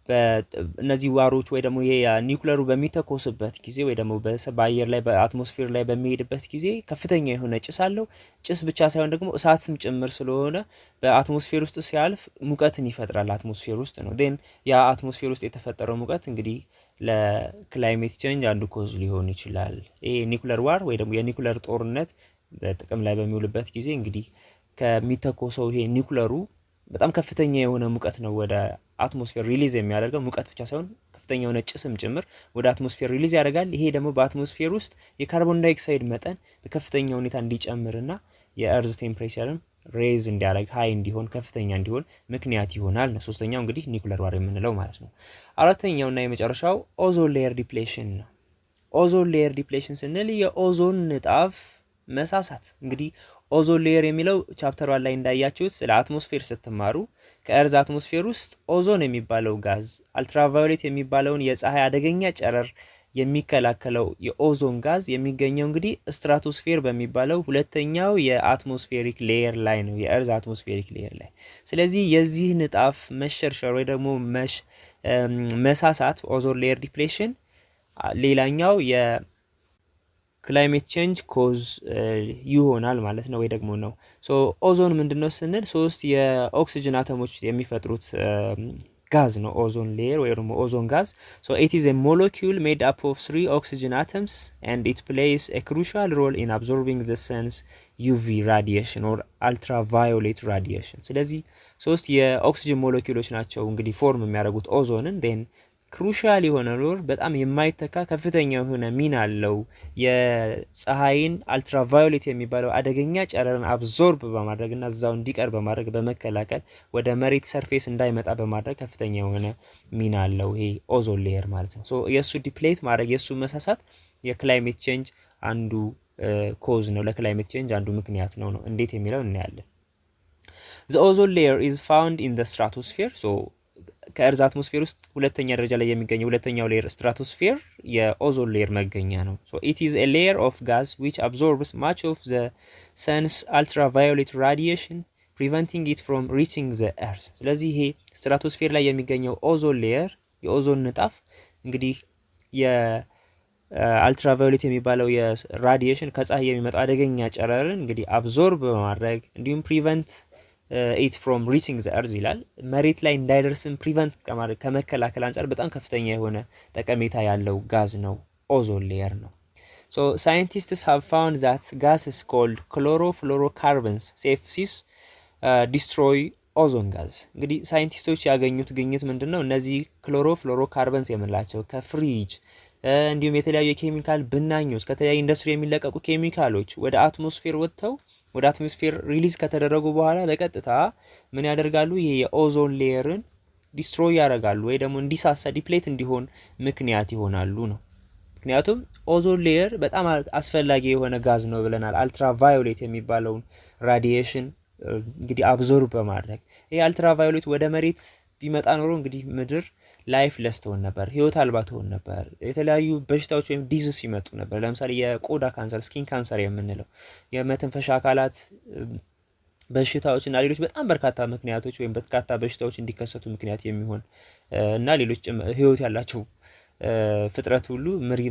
በእነዚህ ዋሮች ወይ ደግሞ ይሄ ኒኩለሩ በሚተኮስበት ጊዜ ወይ ደግሞ በአየር ላይ በአትሞስፌር ላይ በሚሄድበት ጊዜ ከፍተኛ የሆነ ጭስ አለው። ጭስ ብቻ ሳይሆን ደግሞ እሳትም ጭምር ስለሆነ በአትሞስፌር ውስጥ ሲያልፍ ሙቀትን ይፈጥራል። አትሞስፌር ውስጥ ነው ዴን ያ አትሞስፌር ውስጥ የተፈጠረው ሙቀት እንግዲህ ለክላይሜት ቼንጅ አንዱ ኮዝ ሊሆን ይችላል። ይሄ ኒኩለር ዋር ወይ ደግሞ የኒኩለር ጦርነት በጥቅም ላይ በሚውልበት ጊዜ እንግዲህ ከሚተኮሰው ይሄ ኒኩለሩ በጣም ከፍተኛ የሆነ ሙቀት ነው ወደ አትሞስፌር ሪሊዝ የሚያደርገው ሙቀት ብቻ ሳይሆን ከፍተኛ የሆነ ጭስም ጭምር ወደ አትሞስፌር ሪሊዝ ያደርጋል። ይሄ ደግሞ በአትሞስፌር ውስጥ የካርቦን ዳይኦክሳይድ መጠን በከፍተኛ ሁኔታ እንዲጨምርና የእርዝ ቴምፕሬቸርም ሬዝ እንዲያደርግ ሀይ እንዲሆን ከፍተኛ እንዲሆን ምክንያት ይሆናል ነው። ሶስተኛው እንግዲህ ኒኩለር ዋር የምንለው ማለት ነው። አራተኛውና የመጨረሻው ኦዞን ሌየር ዲፕሌሽን ነው። ኦዞን ሌየር ዲፕሌሽን ስንል የኦዞን ንጣፍ መሳሳት። እንግዲህ ኦዞን ሌየር የሚለው ቻፕተር 1 ላይ እንዳያችሁት ስለ አትሞስፌር ስትማሩ ከእርዝ አትሞስፌር ውስጥ ኦዞን የሚባለው ጋዝ አልትራቫዮሌት የሚባለውን የፀሐይ አደገኛ ጨረር የሚከላከለው የኦዞን ጋዝ የሚገኘው እንግዲህ ስትራቶስፌር በሚባለው ሁለተኛው የአትሞስፌሪክ ሌየር ላይ ነው፣ የእርዝ አትሞስፌሪክ ሌየር ላይ። ስለዚህ የዚህ ንጣፍ መሸርሸር ወይ ደግሞ መሳሳት ኦዞን ሌየር ዲፕሌሽን ሌላኛው የክላይሜት ቼንጅ ኮዝ ይሆናል ማለት ነው፣ ወይ ደግሞ ነው። ሶ ኦዞን ምንድነው ስንል ሶስት የኦክሲጅን አተሞች የሚፈጥሩት ጋዝ ነው ኦዞን ሌየር ወይ ደግሞ ኦዞን ጋዝ። ሶ ኢት ኢዝ ኤ ሞለኪውል ሜድ አፕ ኦፍ 3 ኦክሲጅን አተምስ ኤንድ ኢት ፕሌይስ ኤ ክሩሻል ሮል ኢን አብዞርቢንግ ዘ ሰንስ ዩቪ ራዲዬሽን ኦር አልትራቫዮሌት ራዲዬሽን። ስለዚህ ሶስት የኦክሲጅን ሞለኪውሎች ናቸው እንግዲህ ፎርም የሚያደርጉት ኦዞንን። ዴን ክሩሻል የሆነ ሮል በጣም የማይተካ ከፍተኛ የሆነ ሚና አለው የፀሐይን አልትራቫዮሌት የሚባለው አደገኛ ጨረርን አብዞርብ በማድረግ እና እዛው እንዲቀር በማድረግ በመከላከል ወደ መሬት ሰርፌስ እንዳይመጣ በማድረግ ከፍተኛ የሆነ ሚና አለው ይሄ ኦዞን ሌየር ማለት ነው። ሶ የእሱ ዲፕሌት ማድረግ የእሱ መሳሳት የክላይሜት ቼንጅ አንዱ ኮዝ ነው፣ ለክላይሜት ቼንጅ አንዱ ምክንያት ነው። እንዴት የሚለው እናያለን። The ozone layer is found in the stratosphere. So ከእርዝ አትሞስፌር ውስጥ ሁለተኛ ደረጃ ላይ የሚገኘው ሁለተኛው ሌየር ስትራቶስፌር የኦዞን ሌየር መገኛ ነው። ሶ ኢት ኢዝ ኤ ሌየር ኦፍ ጋዝ ዊች አብዞርብስ ማች ኦፍ ዘ ሰንስ አልትራቫዮሌት ራዲዬሽን ፕሪቨንቲንግ ኢት ፍሮም ሪቺንግ ዘ ኤርዝ። ስለዚህ ይሄ ስትራቶስፌር ላይ የሚገኘው ኦዞን ሌየር የኦዞን ንጣፍ እንግዲህ የአልትራቫዮሌት የሚባለው የራዲዬሽን ከፀሐይ የሚመጣው አደገኛ ጨረርን እንግዲህ አብዞርብ በማድረግ እንዲሁም ፕሪቨንት ኢት ፍሮም ሪቺንግ ዘ እርዝ ይላል። መሬት ላይ እንዳይደርስም ፕሪቨንት ከማድረግ ከመከላከል አንጻር በጣም ከፍተኛ የሆነ ጠቀሜታ ያለው ጋዝ ነው ኦዞን ሌየር ነው። ሶ ሳይንቲስትስ ሃቭ ፋውንድ ዛት ጋስስ ኮልድ ክሎሮፍሎሮካርበንስ ሴፍሲስ ዲስትሮይ ኦዞን ጋዝ። እንግዲህ ሳይንቲስቶች ያገኙት ግኝት ምንድን ነው? እነዚህ ክሎሮፍሎሮካርበንስ የምንላቸው ከፍሪጅ እንዲሁም የተለያዩ የኬሚካል ብናኞች ከተለያዩ ኢንዱስትሪ የሚለቀቁ ኬሚካሎች ወደ አትሞስፌር ወጥተው ወደ አትሞስፌር ሪሊዝ ከተደረጉ በኋላ በቀጥታ ምን ያደርጋሉ? ይሄ የኦዞን ሌየርን ዲስትሮይ ያደርጋሉ ወይ ደግሞ እንዲሳሳ ዲፕሌት እንዲሆን ምክንያት ይሆናሉ ነው። ምክንያቱም ኦዞን ሌየር በጣም አስፈላጊ የሆነ ጋዝ ነው ብለናል። አልትራቫዮሌት የሚባለውን ራዲዬሽን እንግዲህ አብዞርብ በማድረግ ይሄ አልትራቫዮሌት ወደ መሬት ቢመጣ ኖሮ እንግዲህ ምድር ላይፍ ለስ ትሆን ነበር፣ ህይወት አልባ ትሆን ነበር። የተለያዩ በሽታዎች ወይም ዲዚዝ ይመጡ ነበር። ለምሳሌ የቆዳ ካንሰር፣ ስኪን ካንሰር የምንለው የመተንፈሻ አካላት በሽታዎች እና ሌሎች በጣም በርካታ ምክንያቶች ወይም በርካታ በሽታዎች እንዲከሰቱ ምክንያት የሚሆን እና ሌሎች ህይወት ያላቸው ፍጥረት ሁሉ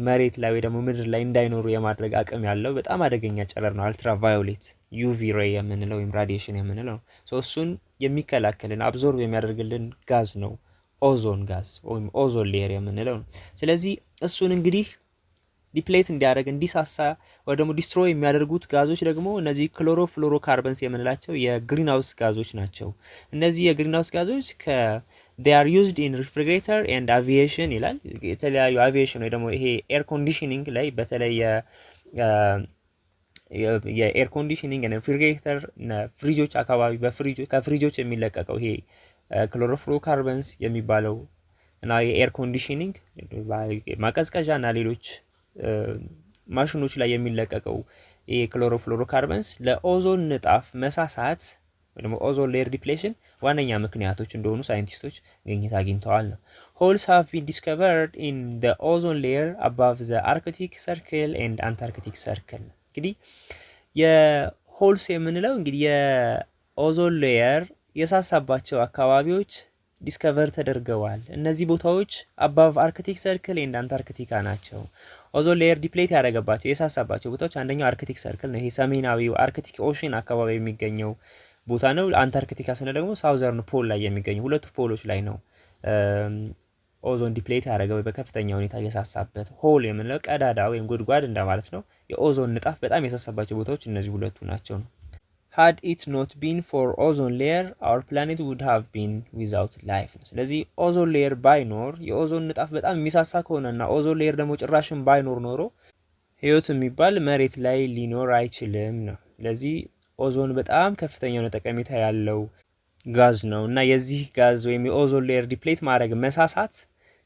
መሬት ላይ ወይ ደግሞ ምድር ላይ እንዳይኖሩ የማድረግ አቅም ያለው በጣም አደገኛ ጨረር ነው አልትራቫዮሌት ዩቪ ሬይ የምንለው ወይም ራዲዬሽን የምንለው። እሱን የሚከላከልን አብዞርብ የሚያደርግልን ጋዝ ነው ኦዞን ጋዝ ወይም ኦዞን ሌየር የምንለው ነው። ስለዚህ እሱን እንግዲህ ዲፕሌት እንዲያደርግ እንዲሳሳ ወይ ደግሞ ዲስትሮይ የሚያደርጉት ጋዞች ደግሞ እነዚህ ክሎሮፍሎሮካርበንስ የምንላቸው የግሪንሃውስ ጋዞች ናቸው። እነዚህ የግሪንሃውስ ጋዞች they are used in refrigerator and aviation ይላል። የተለያዩ አቪዬሽን ወይ ደግሞ ይሄ ኤር ኮንዲሽኒንግ ላይ በተለይ የኤር ኮንዲሽኒንግ እና ሪፍሪጅሬተር ፍሪጆች አካባቢ ከፍሪጆች የሚለቀቀው ይሄ ክሎሮፍሎሮካርበንስ የሚባለው እና የኤር ኮንዲሽኒንግ ማቀዝቀዣ እና ሌሎች ማሽኖች ላይ የሚለቀቀው ይሄ ክሎሮፍሎሮካርበንስ ለኦዞን ንጣፍ መሳሳት ወይ ደግሞ ኦዞን ሌየር ዲፕሌሽን ዋነኛ ምክንያቶች እንደሆኑ ሳይንቲስቶች ግኝት አግኝተዋል ነው። ሆልስ ሃቭ ቢን ዲስከቨርድ ኢን ዘ ኦዞን ሌየር አባቭ ዘ አርክቲክ ሰርክል ኤንድ አንታርክቲክ ሰርክል። እንግዲህ የሆልስ የምንለው እንግዲህ የኦዞን ሌየር የሳሳባቸው አካባቢዎች ዲስከቨር ተደርገዋል። እነዚህ ቦታዎች አባቭ አርክቲክ ሰርክል ኤንድ አንታርክቲካ ናቸው። ኦዞን ሌየር ዲፕሌት ያደረገባቸው የሳሳባቸው ቦታዎች አንደኛው አርክቲክ ሰርክል ነው። ይሄ ሰሜናዊው አርክቲክ ኦሽን አካባቢ የሚገኘው ቦታ ነው። አንታርክቲካ ስነ ደግሞ ሳውዘርን ፖል ላይ የሚገኙ ሁለቱ ፖሎች ላይ ነው ኦዞን ዲፕሌት ያደረገው በከፍተኛ ሁኔታ የሳሳበት። ሆል የምንለው ቀዳዳ ወይም ጉድጓድ እንደማለት ነው። የኦዞን ንጣፍ በጣም የሳሳባቸው ቦታዎች እነዚህ ሁለቱ ናቸው ነው። had it not been for ozone layer our planet would have been without life ነው። ስለዚህ ኦዞን ሌየር ባይኖር የኦዞን ንጣፍ በጣም የሚሳሳ ከሆነና ኦዞን ሌየር ደግሞ ጭራሽን ባይኖር ኖሮ ህይወት የሚባል መሬት ላይ ሊኖር አይችልም ነው። ስለዚህ ኦዞን በጣም ከፍተኛ የሆነ ጠቀሜታ ያለው ጋዝ ነው እና የዚህ ጋዝ ወይም የኦዞን ሌየር ዲፕሌት ማድረግ መሳሳት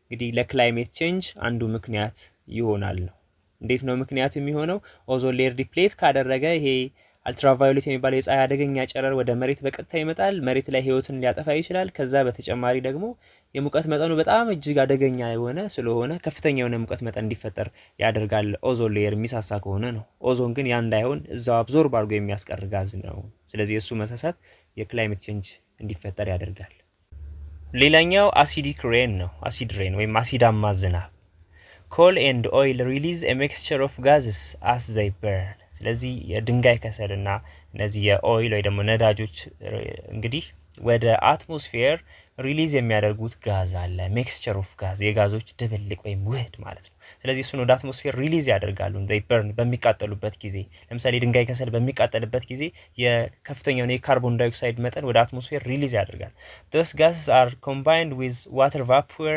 እንግዲህ ለክላይሜት ቼንጅ አንዱ ምክንያት ይሆናል ነው። እንዴት ነው ምክንያት የሚሆነው? ኦዞን ሌየር ዲፕሌት ካደረገ ይሄ አልትራቫዮሌት የሚባለው የፀሐይ አደገኛ ጨረር ወደ መሬት በቀጥታ ይመጣል። መሬት ላይ ህይወትን ሊያጠፋ ይችላል። ከዛ በተጨማሪ ደግሞ የሙቀት መጠኑ በጣም እጅግ አደገኛ የሆነ ስለሆነ ከፍተኛ የሆነ ሙቀት መጠን እንዲፈጠር ያደርጋል። ኦዞን ሌየር የሚሳሳ ከሆነ ነው። ኦዞን ግን ያ እንዳይሆን እዛው አብዞርብ አድርጎ የሚያስቀር ጋዝ ነው። ስለዚህ እሱ መሳሳት የክላይሜት ቼንጅ እንዲፈጠር ያደርጋል። ሌላኛው አሲዲክ ሬን ነው። አሲድ ሬን ወይም አሲዳማ ዝናብ። ኮል ኤንድ ኦይል ሪሊዝ ኤ ሚክስቸር ኦፍ ጋዝስ አስ ዘይ በርን። ስለዚህ የድንጋይ ከሰልና እነዚህ የኦይል ወይ ደግሞ ነዳጆች እንግዲህ ወደ አትሞስፌር ሪሊዝ የሚያደርጉት ጋዝ አለ። ሚክስቸር ኦፍ ጋዝ የጋዞች ድብልቅ ወይም ውህድ ማለት ነው። ስለዚህ እሱን ወደ አትሞስፌር ሪሊዝ ያደርጋሉ። በርን በሚቃጠሉበት ጊዜ ለምሳሌ ድንጋይ ከሰል በሚቃጠልበት ጊዜ የከፍተኛውን የካርቦን ዳይኦክሳይድ መጠን ወደ አትሞስፌር ሪሊዝ ያደርጋል። those gases are combined with water vapor,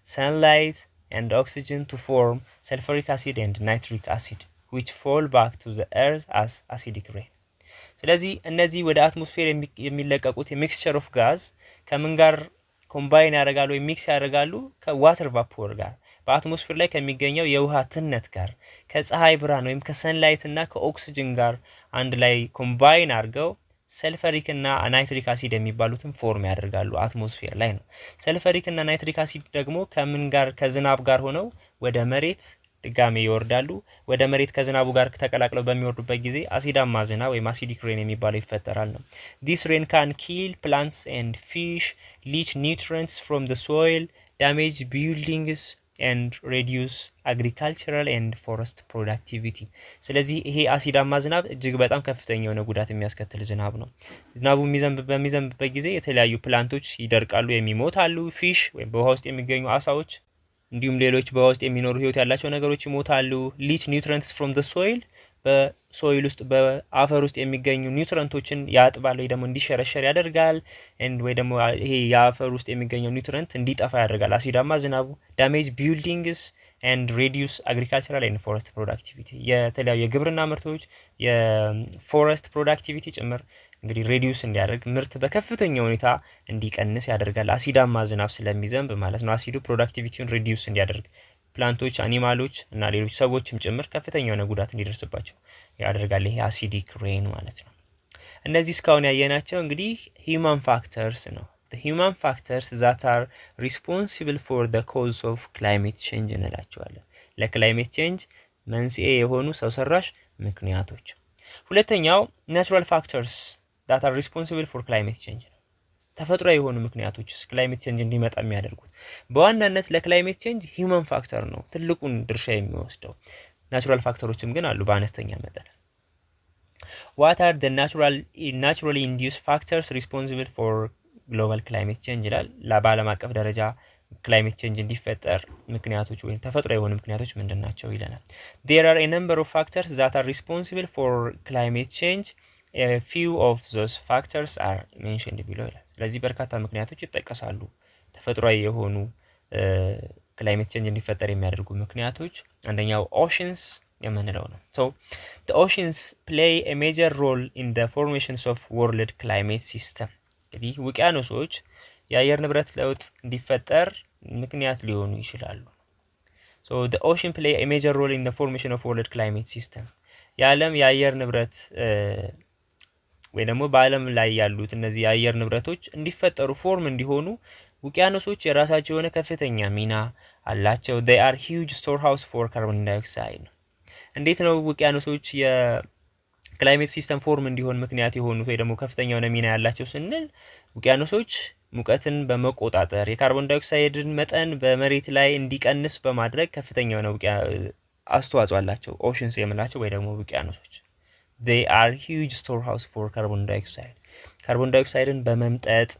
sunlight and oxygen to form sulfuric acid and nitric acid which fall back to the earth as acidic rain። ስለዚህ እነዚህ ወደ አትሞስፌር የሚለቀቁት የሚክስቸር ኦፍ ጋዝ ከምን ጋር ኮምባይን ያደርጋሉ ወይ ሚክስ ያደርጋሉ? ከዋተር ቫፖር ጋር በአትሞስፌር ላይ ከሚገኘው የውሃ ትነት ጋር ከፀሐይ ብርሃን ወይም ከሰንላይት እና ከኦክሲጅን ጋር አንድ ላይ ኮምባይን አድርገው ሰልፈሪክ እና ናይትሪክ አሲድ የሚባሉትን ፎርም ያደርጋሉ አትሞስፌር ላይ ነው። ሰልፈሪክ እና ናይትሪክ አሲድ ደግሞ ከምን ጋር ከዝናብ ጋር ሆነው ወደ መሬት ድጋሜ ይወርዳሉ። ወደ መሬት ከዝናቡ ጋር ተቀላቅለው በሚወርዱበት ጊዜ አሲዳማ ዝናብ ወይም አሲዲክ ሬን የሚባለው ይፈጠራል ነው። this rain can kill plants and fish, leach nutrients from the soil, damage buildings and reduce agricultural and forest productivity። ስለዚህ ይሄ አሲዳማ ዝናብ እጅግ በጣም ከፍተኛ የሆነ ጉዳት የሚያስከትል ዝናብ ነው። ዝናቡ በሚዘንብበት ጊዜ የተለያዩ ፕላንቶች ይደርቃሉ፣ የሚሞታሉ። ፊሽ ወይም በውሃ ውስጥ የሚገኙ አሳዎች እንዲሁም ሌሎች በውስጥ የሚኖሩ ህይወት ያላቸው ነገሮች ይሞታሉ። ሊች ኒውትረንትስ ፍሮም ዘ ሶይል በሶይል ውስጥ በአፈር ውስጥ የሚገኙ ኒውትረንቶችን ያጥባል ወይ ደግሞ እንዲሸረሸር ያደርጋል። ወይ ደግሞ ይሄ የአፈር ውስጥ የሚገኘው ኒውትረንት እንዲጠፋ ያደርጋል አሲዳማ ዝናቡ። ዳሜጅ ቢልዲንግስ ኤንድ ሬዲዩስ አግሪካልቸራል ኤንድ ፎረስት ፕሮዳክቲቪቲ የተለያዩ የግብርና ምርቶች የፎረስት ፕሮዳክቲቪቲ ጭምር እንግዲህ ሬዲዩስ እንዲያደርግ ምርት በከፍተኛ ሁኔታ እንዲቀንስ ያደርጋል። አሲዳማ ዝናብ ስለሚዘንብ ማለት ነው። አሲዱ ፕሮዳክቲቪቲውን ሬዲዩስ እንዲያደርግ ፕላንቶች፣ አኒማሎች እና ሌሎች ሰዎችም ጭምር ከፍተኛ የሆነ ጉዳት እንዲደርስባቸው ያደርጋል። ይሄ አሲዲክ ሬን ማለት ነው። እነዚህ እስካሁን ያየናቸው እንግዲህ ሂውማን ፋክተርስ ነው። the human factors that are responsible for the cause of climate change እንላቸዋለን። ለክላይሜት ቼንጅ መንስኤ የሆኑ ሰው ሰራሽ ምክንያቶች። ሁለተኛው ናቹራል ፋክተርስ that are responsible for climate change ነው። ተፈጥሯዊ የሆኑ ምክንያቶች ክላይሜት ቼንጅ እንዲመጣ የሚያደርጉት በዋናነት ለክላይሜት ቼንጅ ሂውማን ፋክተር ነው ትልቁን ድርሻ የሚወስደው። ናቹራል ፋክተሮችም ግን አሉ በአነስተኛ መጠን። what are the naturally induced factors responsible for global climate change ይላል። በዓለም አቀፍ ደረጃ ክላይሜት ቼንጅ እንዲፈጠር ምክንያቶች ወይም ተፈጥሯዊ የሆኑ ምክንያቶች ምንድናቸው ይለናል። there are a number of factors that are responsible for climate change, a few of those factors are mentioned below ይላል። ስለዚህ በርካታ ምክንያቶች ይጠቀሳሉ ተፈጥሯዊ የሆኑ ክላይሜት ቼንጅ እንዲፈጠር የሚያደርጉ ምክንያቶች። አንደኛው ኦሽንስ የምንለው ነው። so the oceans play a major role in the formations of world climate system። እንግዲህ ውቅያኖሶች የአየር ንብረት ለውጥ እንዲፈጠር ምክንያት ሊሆኑ ይችላሉ። so the ocean play a major role in the formation of world climate system። የዓለም የአየር ንብረት ወይ ደግሞ በዓለም ላይ ያሉት እነዚህ የአየር ንብረቶች እንዲፈጠሩ ፎርም እንዲሆኑ ውቅያኖሶች የራሳቸው የሆነ ከፍተኛ ሚና አላቸው። they are huge storehouse for carbon dioxide። እንዴት ነው ውቅያኖሶች የክላይሜት ሲስተም ፎርም እንዲሆን ምክንያት የሆኑት ወይ ደግሞ ከፍተኛ የሆነ ሚና ያላቸው ስንል ውቅያኖሶች ሙቀትን በመቆጣጠር የካርቦን ዳይኦክሳይድን መጠን በመሬት ላይ እንዲቀንስ በማድረግ ከፍተኛ የሆነ አስተዋጽኦ አላቸው ኦሽንስ የምንላቸው ወይ ደግሞ ውቅያኖሶች። they are huge storehouse for carbon dioxide። ካርቦን ዳይኦክሳይድን በመምጠጥ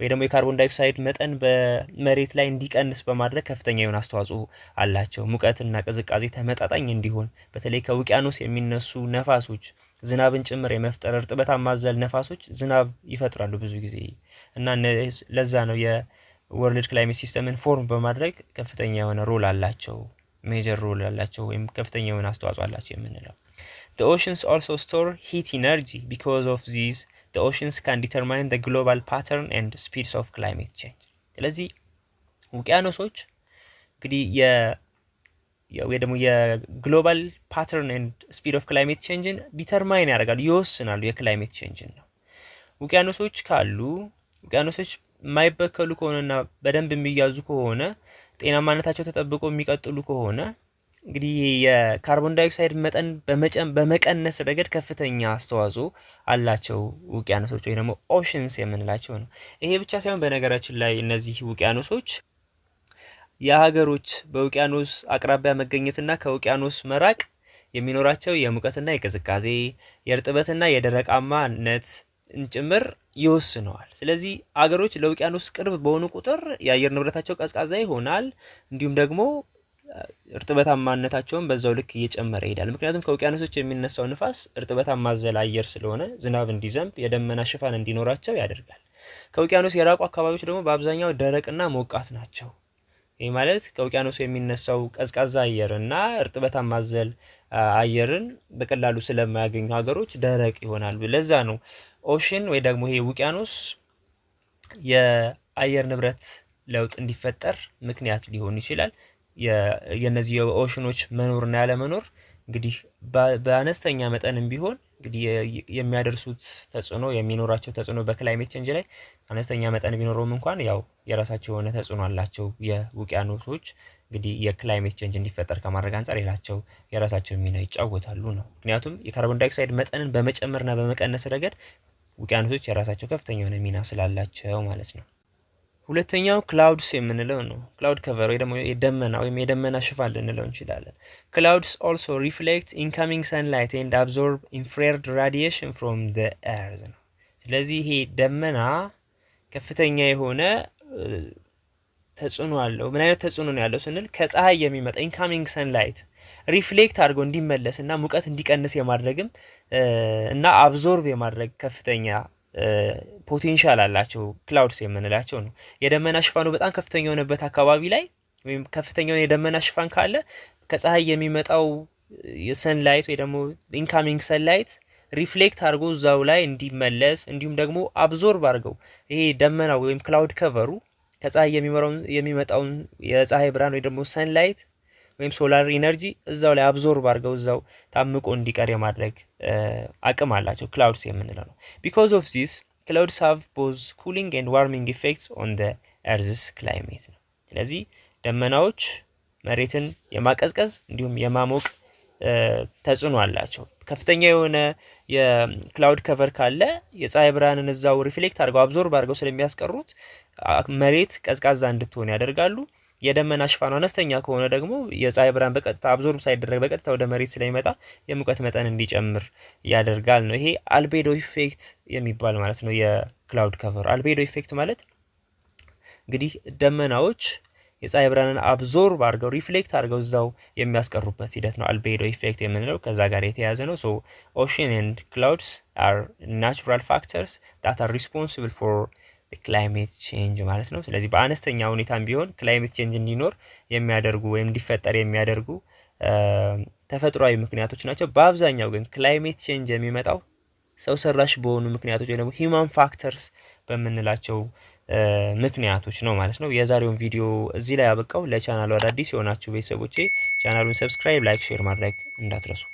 ወይ ደግሞ የካርቦን ዳይኦክሳይድ መጠን በመሬት ላይ እንዲቀንስ በማድረግ ከፍተኛ የሆነ አስተዋጽኦ አላቸው። ሙቀትና ቅዝቃዜ ተመጣጣኝ እንዲሆን በተለይ ከውቅያኖስ የሚነሱ ነፋሶች ዝናብን ጭምር የመፍጠር እርጥበት አማዘል ነፋሶች ዝናብ ይፈጥራሉ ብዙ ጊዜ እና ለዛ ነው የወርልድ ክላይሜት ሲስተምን ፎርም በማድረግ ከፍተኛ የሆነ ሮል አላቸው፣ ሜጀር ሮል አላቸው ወይም ከፍተኛ የሆነ አስተዋጽኦ አላቸው የምንለው። The oceans also store heat energy. Because of these, the oceans can determine the global pattern and speeds of climate change. ስለዚህ ውቅያኖሶች እንግዲህ ወይ ደግሞ የግሎባል ፓተርን ኤንድ ስፒድ ኦፍ ክላይሜት ቼንጅን ዲተርማይን ያደርጋሉ፣ ይወስናሉ የክላይሜት ቼንጅን ነው። ውቅያኖሶች ካሉ ውቅያኖሶች የማይበከሉ ከሆነና በደንብ የሚያዙ ከሆነ ጤናማነታቸው ተጠብቆ የሚቀጥሉ ከሆነ እንግዲህ የካርቦን ዳይኦክሳይድ መጠን በመቀነስ ረገድ ከፍተኛ አስተዋጽኦ አላቸው ውቅያኖሶች ወይ ደግሞ ኦሽንስ የምንላቸው ነው። ይሄ ብቻ ሳይሆን በነገራችን ላይ እነዚህ ውቅያኖሶች የሀገሮች በውቅያኖስ አቅራቢያ መገኘትና ከውቅያኖስ መራቅ የሚኖራቸው የሙቀትና የቅዝቃዜ የእርጥበትና የደረቃማነት ጭምር ይወስነዋል። ስለዚህ አገሮች ለውቅያኖስ ቅርብ በሆኑ ቁጥር የአየር ንብረታቸው ቀዝቃዛ ይሆናል፣ እንዲሁም ደግሞ እርጥበታማነታቸውን በዛው ልክ እየጨመረ ይሄዳል። ምክንያቱም ከውቅያኖሶች የሚነሳው ንፋስ እርጥበታማ አዘል አየር ስለሆነ ዝናብ እንዲዘንብ የደመና ሽፋን እንዲኖራቸው ያደርጋል። ከውቅያኖስ የራቁ አካባቢዎች ደግሞ በአብዛኛው ደረቅና ሞቃት ናቸው። ይህ ማለት ከውቅያኖስ የሚነሳው ቀዝቃዛ አየር እና እርጥበታማ አዘል አየርን በቀላሉ ስለማያገኙ ሀገሮች ደረቅ ይሆናሉ። ለዛ ነው ኦሽን ወይ ደግሞ ይሄ ውቅያኖስ የአየር ንብረት ለውጥ እንዲፈጠር ምክንያት ሊሆን ይችላል። የነዚህ የኦሽኖች መኖርና ያለመኖር እንግዲህ በአነስተኛ መጠንም ቢሆን እንግዲህ የሚያደርሱት ተጽዕኖ የሚኖራቸው ተጽዕኖ በክላይሜት ቼንጅ ላይ አነስተኛ መጠን ቢኖረውም እንኳን ያው የራሳቸው የሆነ ተጽዕኖ አላቸው። የውቅያኖሶች እንግዲህ የክላይሜት ቼንጅ እንዲፈጠር ከማድረግ አንጻር የራሳቸው ሚና ይጫወታሉ ነው። ምክንያቱም የካርቦን ዳይኦክሳይድ መጠንን በመጨመርና በመቀነስ ረገድ ውቅያኖሶች የራሳቸው ከፍተኛ የሆነ ሚና ስላላቸው ማለት ነው። ሁለተኛው ክላውድስ የምንለው ነው። ክላውድ ከቨር ወይ ደግሞ የደመና ወይም የደመና ሽፋን ልንለው እንችላለን። ክላውድስ ኦልሶ ሪፍሌክት ኢንካሚንግ ሰንላይት ኤንድ አብዞርብ ኢንፍራሬድ ራዲዬሽን ፍሮም ዘ ኤርዝ ነው። ስለዚህ ይሄ ደመና ከፍተኛ የሆነ ተጽዕኖ አለው። ምን አይነት ተጽዕኖ ነው ያለው ስንል ከፀሐይ የሚመጣ ኢንካሚንግ ሰንላይት ሪፍሌክት አድርጎ እንዲመለስ እና ሙቀት እንዲቀንስ የማድረግም እና አብዞርብ የማድረግ ከፍተኛ ፖቴንሻል አላቸው ክላውድስ የምንላቸው ነው። የደመና ሽፋኑ በጣም ከፍተኛ የሆነበት አካባቢ ላይ ወይም ከፍተኛውን የደመና ሽፋን ካለ ከፀሐይ የሚመጣው የሰንላይት ወይ ደግሞ ኢንካሚንግ ሰንላይት ሪፍሌክት አድርጎ እዛው ላይ እንዲመለስ እንዲሁም ደግሞ አብዞርብ አድርገው ይሄ ደመናው ወይም ክላውድ ከቨሩ ከፀሐይ የሚመጣውን የፀሐይ ብርሃን ወይ ደግሞ ሰንላይት ወይም ሶላር ኢነርጂ እዛው ላይ አብዞርብ አድርገው እዛው ታምቆ እንዲቀር የማድረግ አቅም አላቸው ክላውድስ የምንለው ነው። ቢኮዝ ኦፍ ዚስ ክላውድስ ሃቭ ቦዝ ኩሊንግ ኤንድ ዋርሚንግ ኢፌክትስ ኦን ዘ ኤርዝስ ክላይሜት ነው። ስለዚህ ደመናዎች መሬትን የማቀዝቀዝ እንዲሁም የማሞቅ ተጽዕኖ አላቸው። ከፍተኛ የሆነ የክላውድ ከቨር ካለ የፀሐይ ብርሃንን እዛው ሪፍሌክት አድርገው አብዞርብ አድርገው ስለሚያስቀሩት መሬት ቀዝቃዛ እንድትሆን ያደርጋሉ። የደመና ሽፋኑ አነስተኛ ከሆነ ደግሞ የፀሐይ ብርሃን በቀጥታ አብዞርብ ሳይደረግ በቀጥታ ወደ መሬት ስለሚመጣ የሙቀት መጠን እንዲጨምር ያደርጋል ነው። ይሄ አልቤዶ ኢፌክት የሚባል ማለት ነው። የክላውድ ከቨር አልቤዶ ኢፌክት ማለት እንግዲህ ደመናዎች የፀሐይ ብርሃንን አብዞርብ አድርገው ሪፍሌክት አድርገው እዛው የሚያስቀሩበት ሂደት ነው አልቤዶ ኢፌክት የምንለው ከዛ ጋር የተያያዘ ነው። ሶ ኦሽን ኤንድ ክላውድስ አር ናቹራል ፋክተርስ ዳት አር ሪስፖንሲብል ፎር ክላይሜት ቼንጅ ማለት ነው። ስለዚህ በአነስተኛ ሁኔታም ቢሆን ክላይሜት ቼንጅ እንዲኖር የሚያደርጉ ወይም እንዲፈጠር የሚያደርጉ ተፈጥሯዊ ምክንያቶች ናቸው። በአብዛኛው ግን ክላይሜት ቼንጅ የሚመጣው ሰው ሰራሽ በሆኑ ምክንያቶች ወይ ደግሞ ሂውማን ፋክተርስ በምንላቸው ምክንያቶች ነው ማለት ነው። የዛሬውን ቪዲዮ እዚህ ላይ ያበቃው። ለቻናሉ አዳዲስ የሆናችሁ ቤተሰቦቼ ቻናሉን ሰብስክራይብ፣ ላይክ፣ ሼር ማድረግ እንዳትረሱ።